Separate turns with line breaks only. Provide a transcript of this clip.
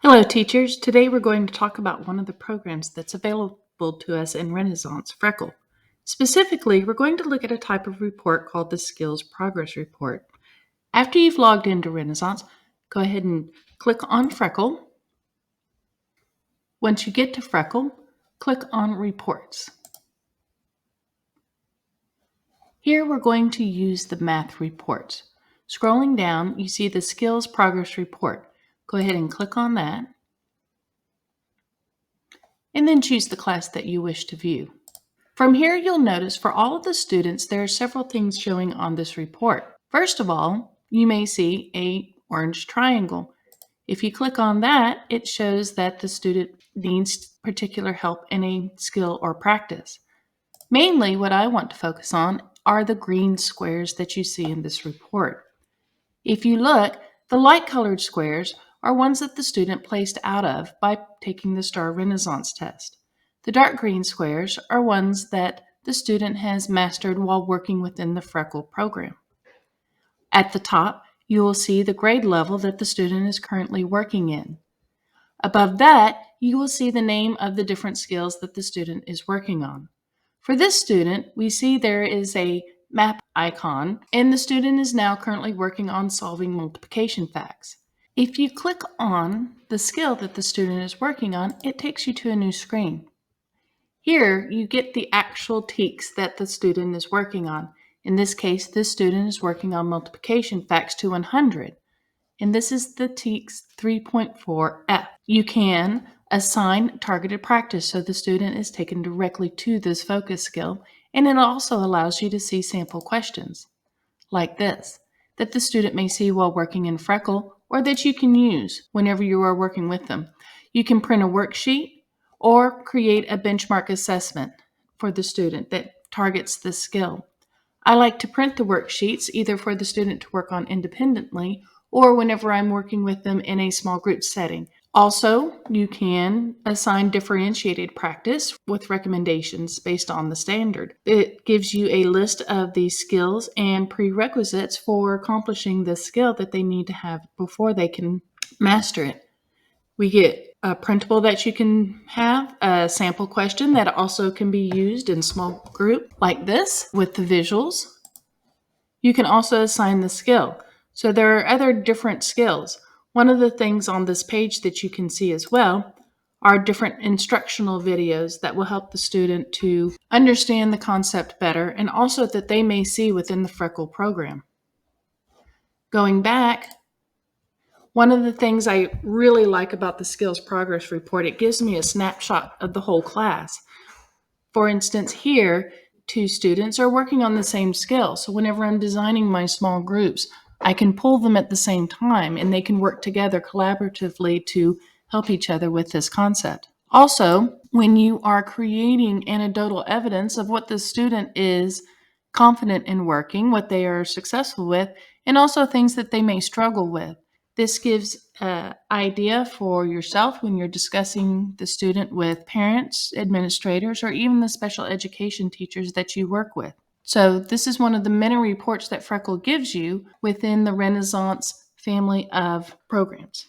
Hello, teachers. Today we're going to talk about one of the programs that's available to us in Renaissance, Freckle. Specifically, we're going to look at a type of report called the Skills Progress Report. After you've logged into Renaissance, go ahead and click on Freckle. Once you get to Freckle, click on Reports. Here we're going to use the math reports. Scrolling down, you see the Skills Progress Report. Go ahead and click on that, and then choose the class that you wish to view. From here, you'll notice for all of the students, there are several things showing on this report. First of all, you may see an orange triangle. If you click on that, it shows that the student needs particular help in a skill or practice. Mainly, what I want to focus on are the green squares that you see in this report. If you look, the light-colored squares are ones that the student placed out of by taking the Star Renaissance test. The dark green squares are ones that the student has mastered while working within the Freckle program. At the top, you will see the grade level that the student is currently working in. Above that, you will see the name of the different skills that the student is working on. For this student, we see there is a map icon, and the student is now currently working on solving multiplication facts. If you click on the skill that the student is working on, it takes you to a new screen. Here, you get the actual TEKS that the student is working on. In this case, this student is working on multiplication facts to 100, and this is the TEKS 3.4F. You can assign targeted practice so the student is taken directly to this focus skill, and it also allows you to see sample questions like this that the student may see while working in Freckle or that you can use whenever you are working with them. You can print a worksheet or create a benchmark assessment for the student that targets this skill. I like to print the worksheets either for the student to work on independently or whenever I'm working with them in a small group setting. Also, you can assign differentiated practice with recommendations based on the standard. It gives you a list of the skills and prerequisites for accomplishing the skill that they need to have before they can master it. We get a printable that you can have, a sample question that also can be used in small group like this with the visuals. You can also assign the skill. So there are other different skills. One of the things on this page that you can see as well are different instructional videos that will help the student to understand the concept better and also that they may see within the Freckle program. Going back, one of the things I really like about the Skills Progress Report, it gives me a snapshot of the whole class. For instance, here, 2 students are working on the same skill. So whenever I'm designing my small groups, I can pull them at the same time and they can work together collaboratively to help each other with this concept. Also, when you are creating anecdotal evidence of what the student is confident in working, what they are successful with, and also things that they may struggle with, this gives an idea for yourself when you're discussing the student with parents, administrators, or even the special education teachers that you work with. So this is one of the many reports that Freckle gives you within the Renaissance family of programs.